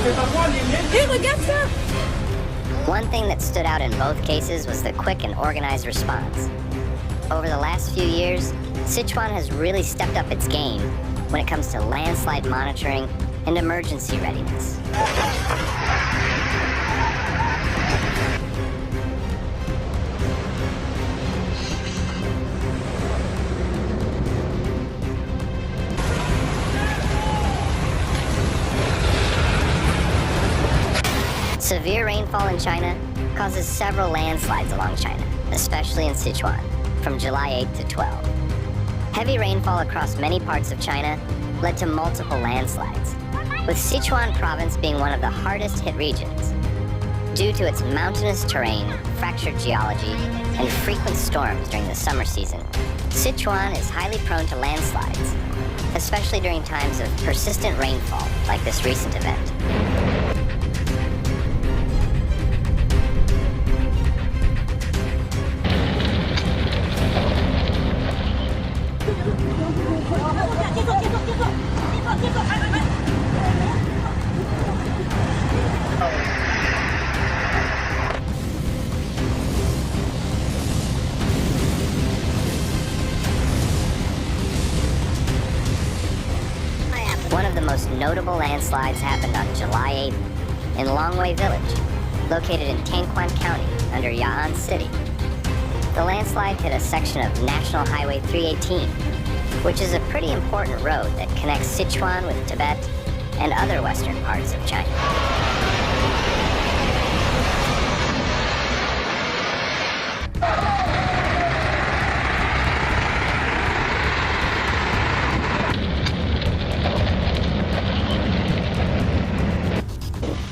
Hé, regarde ça! One thing that stood out in both cases was the quick and organized response. Over the last few years, Sichuan has really stepped up its game when it comes to landslide monitoring and emergency readiness. Severe rainfall in China causes several landslides along China, especially in Sichuan, from July 8 to 12. Heavy rainfall across many parts of China led to multiple landslides, with Sichuan province being one of the hardest hit regions. Due to its mountainous terrain, fractured geology, and frequent storms during the summer season, Sichuan is highly prone to landslides, especially during times of persistent rainfall like this recent event. One of the most notable landslides happened on July 8th in Longwei Village, located in Tangquan County under Ya'an City. The landslide hit a section of National Highway 318, which is a pretty important road that connects Sichuan with Tibet and other western parts of China.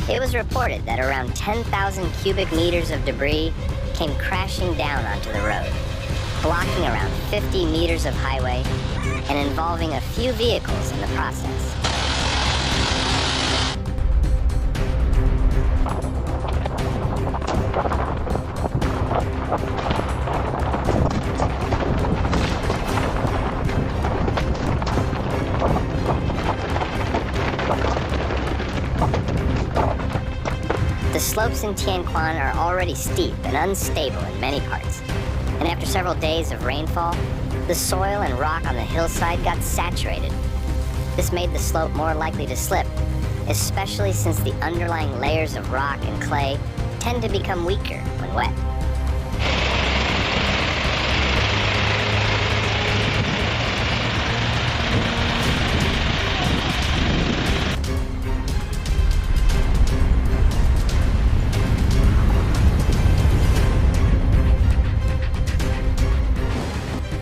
It was reported that around 10,000 cubic meters of debris came crashing down onto the road, blocking around 50 meters of highway and involving a few vehicles in the process. The slopes in Tianquan are already steep and unstable in many parts, and after several days of rainfall, the soil and rock on the hillside got saturated. This made the slope more likely to slip, especially since the underlying layers of rock and clay tend to become weaker when wet.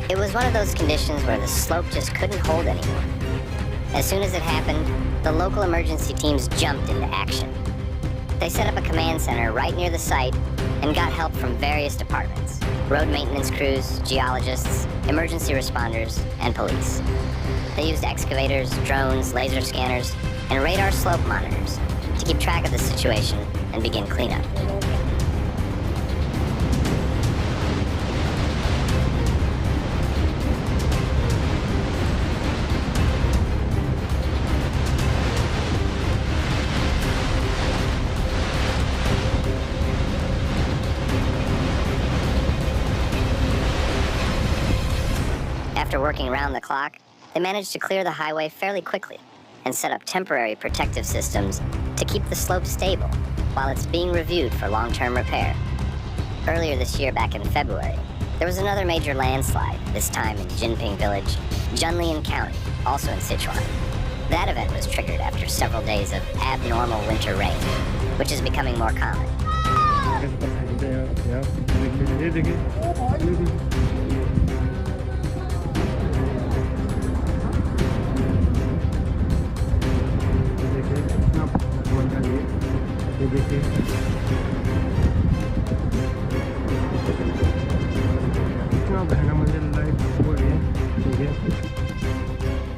It was one of those conditions where the slope just couldn't hold anymore. As soon as it happened, the local emergency teams jumped into action. They set up a command center right near the site and got help from various departments: road maintenance crews, geologists, emergency responders, and police. They used excavators, drones, laser scanners, and radar slope monitors to keep track of the situation and begin cleanup. After working round the clock, they managed to clear the highway fairly quickly and set up temporary protective systems to keep the slope stable while it's being reviewed for long-term repair. Earlier this year, back in February, there was another major landslide, this time in Jinping Village, Junlian County, also in Sichuan. That event was triggered after several days of abnormal winter rain, which is becoming more common.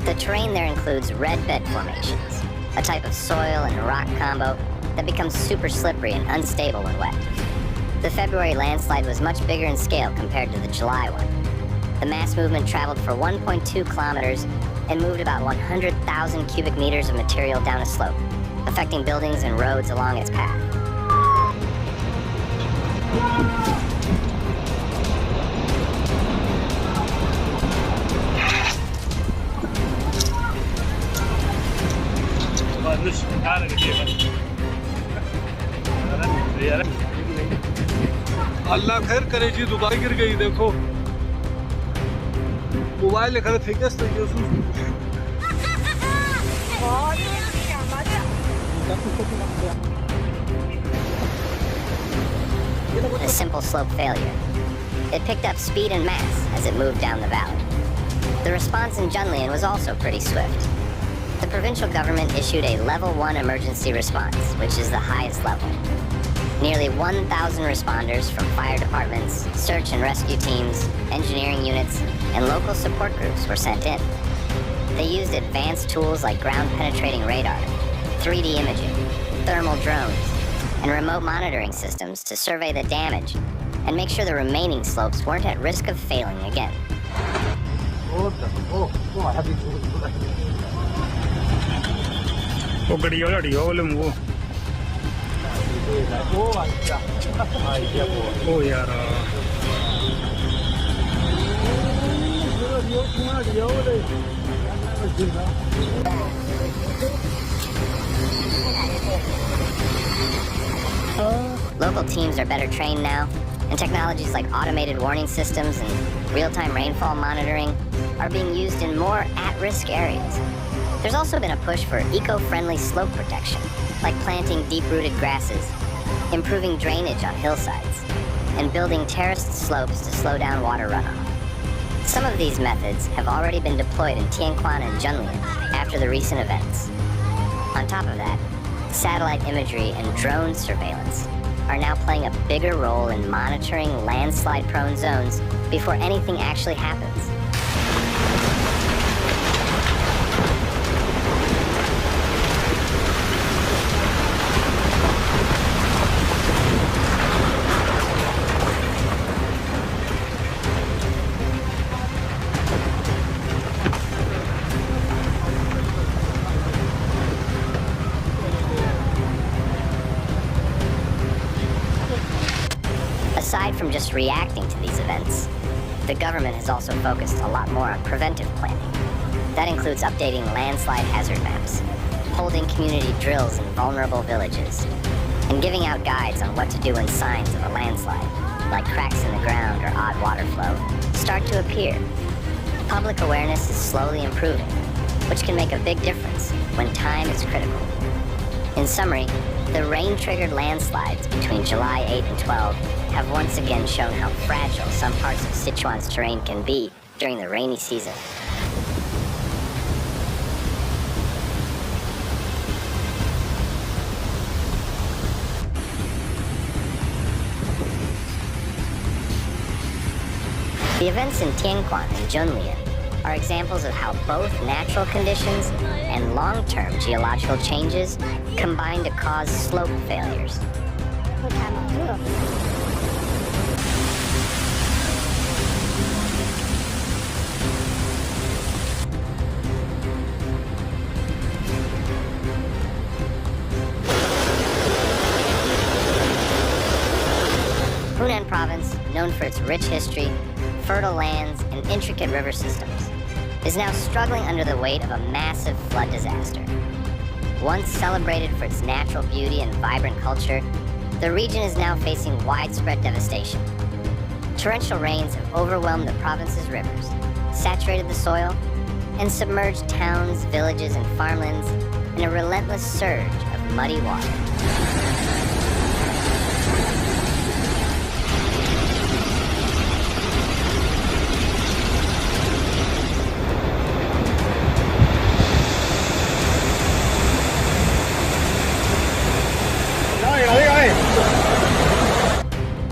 The terrain there includes red bed formations, a type of soil and rock combo that becomes super slippery and unstable when wet. The February landslide was much bigger in scale compared to the July one. The mass movement traveled for 1.2 kilometers and moved about 100,000 cubic meters of material down a slope, the affecting buildings and roads along its path. अल्लाह खैर करे जी Dubai गिर गई देखो mobile खरे थे क्या A simple slope failure. It picked up speed and mass as it moved down the valley. The response in Junlian was also pretty swift. The provincial government issued a Level 1 emergency response, which is the highest level. Nearly 1,000 responders from fire departments, search and rescue teams, engineering units, and local support groups were sent in. They used advanced tools like ground-penetrating radar, 3D imaging, thermal drones, and remote monitoring systems to survey the damage and make sure the remaining slopes weren't at risk of failing again. Local teams are better trained now, and technologies like automated warning systems and real-time rainfall monitoring are being used in more at-risk areas. There's also been a push for eco-friendly slope protection, like planting deep-rooted grasses, improving drainage on hillsides, and building terraced slopes to slow down water runoff. Some of these methods have already been deployed in Tianquan and Junlian after the recent events. On top of that, satellite imagery and drone surveillance are now playing a bigger role in monitoring landslide-prone zones before anything actually happens. Aside from just reacting to these events, the government has also focused a lot more on preventive planning. That includes updating landslide hazard maps, holding community drills in vulnerable villages, and giving out guides on what to do when signs of a landslide, like cracks in the ground or odd water flow, start to appear. Public awareness is slowly improving, which can make a big difference when time is critical. In summary, the rain-triggered landslides between July 8 and 12 have once again shown how fragile some parts of Sichuan's terrain can be during the rainy season. The events in Tianquan and Junlian are examples of how both natural conditions and long-term geological changes combine to cause slope failures. Hunan Province, known for its rich history, fertile lands, and intricate river systems, is now struggling under the weight of a massive flood disaster. Once celebrated for its natural beauty and vibrant culture, the region is now facing widespread devastation. Torrential rains have overwhelmed the province's rivers, saturated the soil, and submerged towns, villages, and farmlands in a relentless surge of muddy water.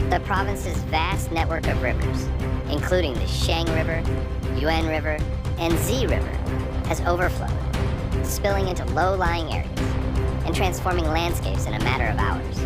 The province's vast network of rivers, including the Shang River, Yuan River, and Zi River, has overflowed, spilling into low-lying areas and transforming landscapes in a matter of hours.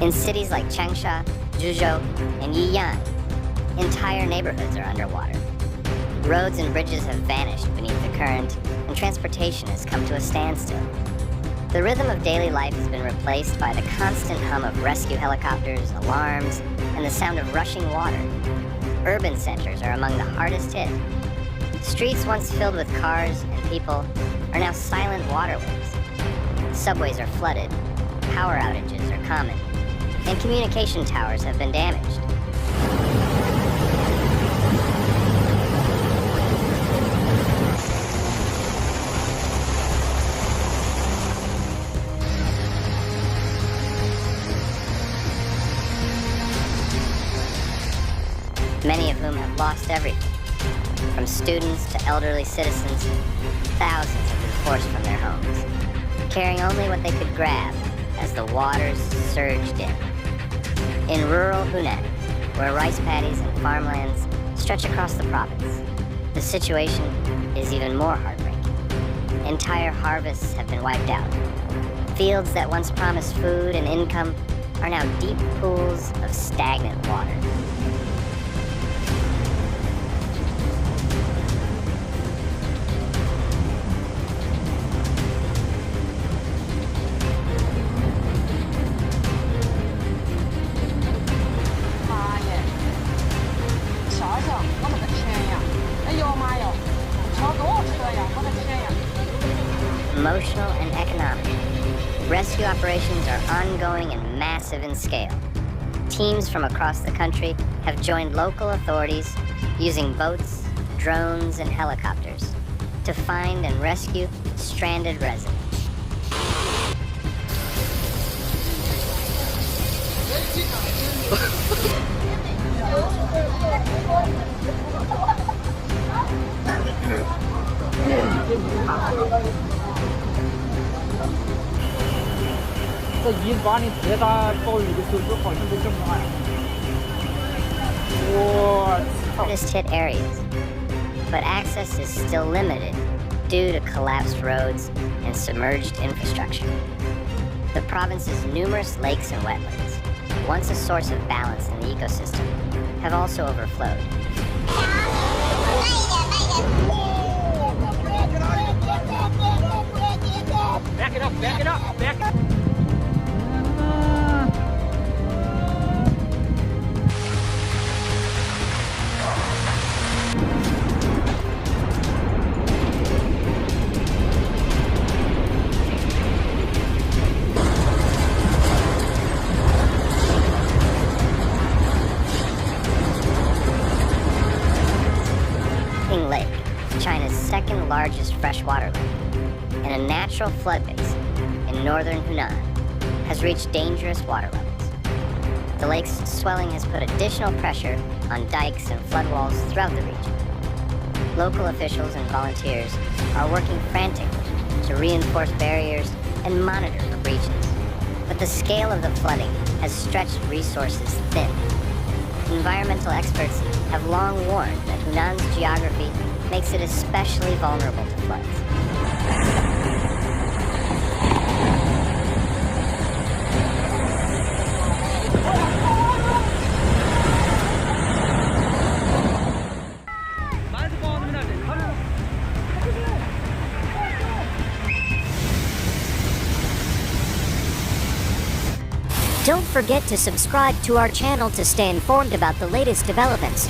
In cities like Changsha, Zhuzhou, and Yiyang, entire neighborhoods are underwater. Roads and bridges have vanished beneath the current, and transportation has come to a standstill. The rhythm of daily life has been replaced by the constant hum of rescue helicopters, alarms, and the sound of rushing water. Urban centers are among the hardest hit. Streets once filled with cars and people are now silent waterways. Subways are flooded, power outages are common, and communication towers have been damaged. Many of whom have lost everything. From students to elderly citizens, thousands have been forced from their homes, carrying only what they could grab as the waters surged in. In rural Hunan, where rice paddies and farmlands stretch across the province, the situation is even more heartbreaking. Entire harvests have been wiped out. Fields that once promised food and income are now deep pools of stagnant water. Emotional and economic. Rescue operations are ongoing and massive in scale. Teams from across the country have joined local authorities using boats, drones, and helicopters to find and rescue stranded residents. Hardest hit areas, but access is still limited due to collapsed roads and submerged infrastructure. The province's numerous lakes and wetlands, once a source of balance in the ecosystem, have also overflowed. Back it up, back it up, back it up. Lake, China's second largest freshwater lake, and a natural flood basin in northern Hunan, has reached dangerous water levels. The lake's swelling has put additional pressure on dikes and floodwalls throughout the region. Local officials and volunteers are working frantically to reinforce barriers and monitor for breaches, but the scale of the flooding has stretched resources thin. Environmental experts have long warned that Hunan's geography makes it especially vulnerable to floods. Don't forget to subscribe to our channel to stay informed about the latest developments.